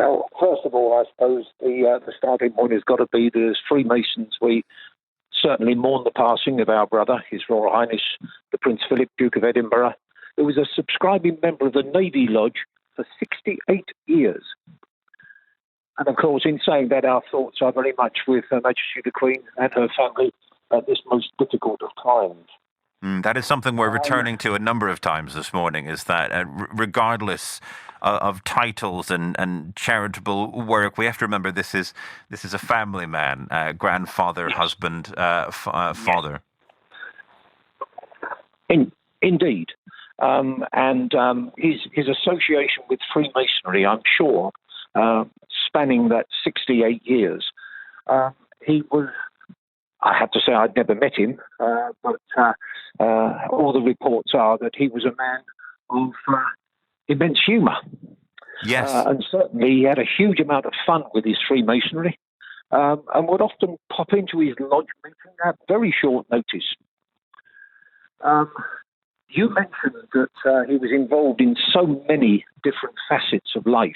Well, first of all, I suppose the starting point has got to be that as Freemasons, we certainly mourn the passing of our brother, His Royal Highness, the Prince Philip, Duke of Edinburgh, who was a subscribing member of the Navy Lodge for 68 years. And of course, in saying that, our thoughts are very much with Her Majesty the Queen and her family at this most difficult of times. That is something we're returning to a number of times this morning, is that regardless of titles and charitable work, we have to remember this is a family man, grandfather, yes. Husband, father. Indeed. His association with Freemasonry, I'm sure, spanning that 68 years, he was... I have to say I'd never met him, but all the reports are that he was a man of immense humour. Yes. And certainly he had a huge amount of fun with his Freemasonry and would often pop into his lodge meeting at very short notice. You mentioned that he was involved in so many different facets of life.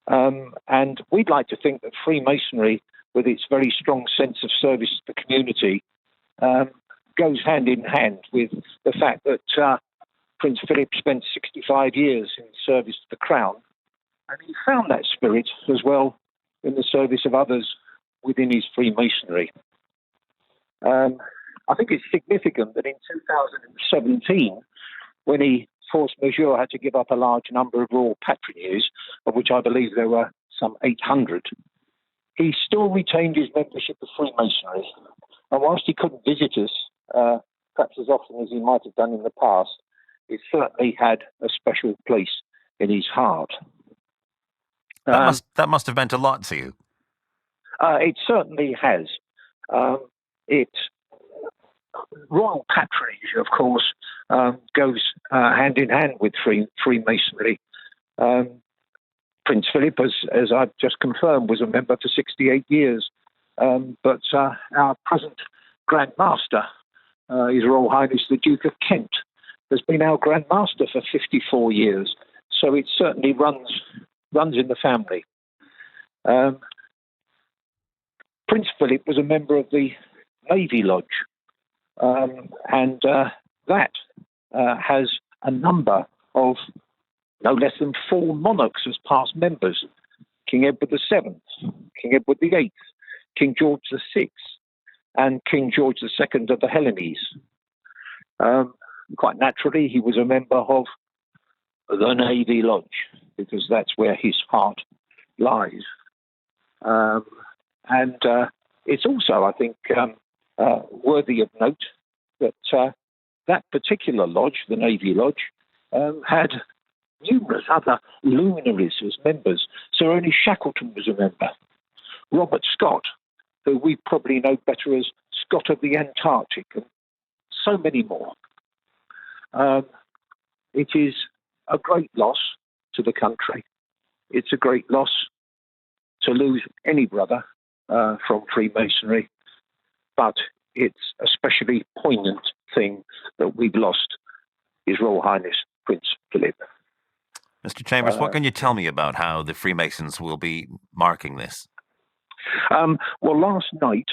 And we'd like to think that Freemasonry, with its very strong sense of service to the community, goes hand in hand with the fact that Prince Philip spent 65 years in service to the Crown, and he found that spirit as well in the service of others within his Freemasonry. I think it's significant that in 2017, when he force majeure had to give up a large number of royal patronages, of which I believe there were some 800, he still retained his membership of Freemasonry. And whilst he couldn't visit us, perhaps as often as he might have done in the past, it certainly had a special place in his heart. That must have meant a lot to you. It certainly has. Royal patronage, of course, goes hand in hand with Freemasonry. Prince Philip, as I've just confirmed, was a member for 68 years. But our present Grand Master, His Royal Highness the Duke of Kent, has been our Grand Master for 54 years. So it certainly runs in the family. Prince Philip was a member of the Navy Lodge, and that has a number of no less than 4 monarchs as past members: King Edward VII, King Edward VIII, King George VI, and King George II of the Hellenes. Quite naturally, he was a member of the Navy Lodge, because that's where his heart lies. And it's also, I think, worthy of note that that particular lodge, the Navy Lodge, had numerous other luminaries as members. Sir Ernest Shackleton was a member. Robert Scott, who we probably know better as Scott of the Antarctic, and so many more. It is a great loss to the country. It's a great loss to lose any brother from Freemasonry, but it's a especially poignant thing that we've lost His Royal Highness Prince Philip. Mr. Chambers, what can you tell me about how the Freemasons will be marking this? Well, last night,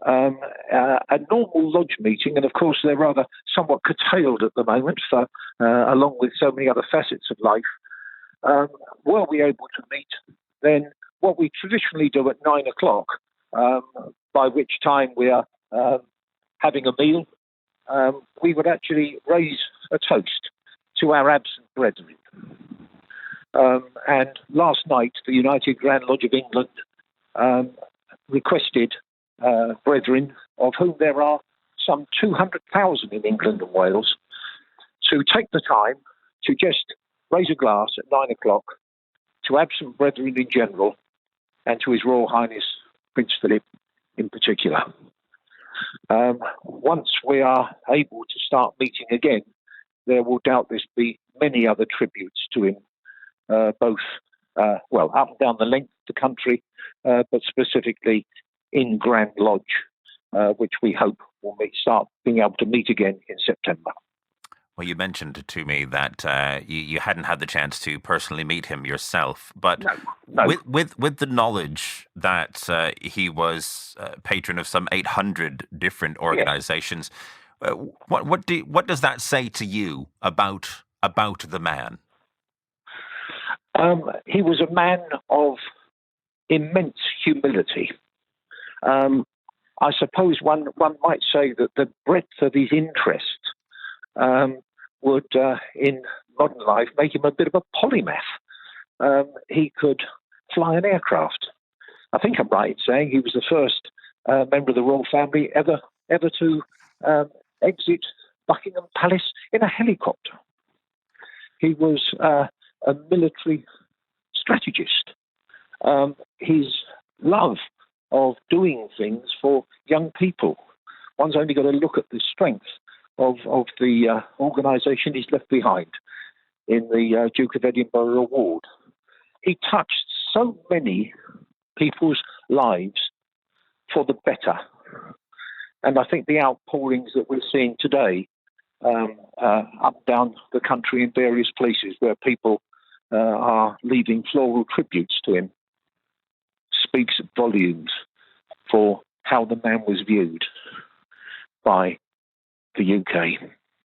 a normal lodge meeting, and of course they're rather somewhat curtailed at the moment, for, along with so many other facets of life, were we able to meet, then what we traditionally do at 9 o'clock, by which time we are having a meal, we would actually raise a toast to our absent brethren. And last night, the United Grand Lodge of England requested brethren, of whom there are some 200,000 in England and Wales, to take the time to just raise a glass at 9 o'clock to absent brethren in general and to His Royal Highness Prince Philip in particular. Once we are able to start meeting again, there will doubtless be many other tributes to him, both, up and down the length of the country, but specifically in Grand Lodge, which we hope will start being able to meet again in September. Well, you mentioned to me that you hadn't had the chance to personally meet him yourself, but No. with the knowledge that he was patron of some 800 different Yeah. organizations, what does that say to you about the man? He was a man of immense humility. I suppose one might say that the breadth of his interest would, in modern life, make him a bit of a polymath. He could fly an aircraft. I think I'm right in saying he was the first member of the royal family ever to exit Buckingham Palace in a helicopter. He was a military strategist. His love of doing things for young people. One's only got to look at the strength of the organisation he's left behind in the Duke of Edinburgh Award. He touched so many people's lives for the better. And I think the outpourings that we're seeing today up down the country in various places where people are leaving floral tributes to him speaks volumes for how the man was viewed by the UK.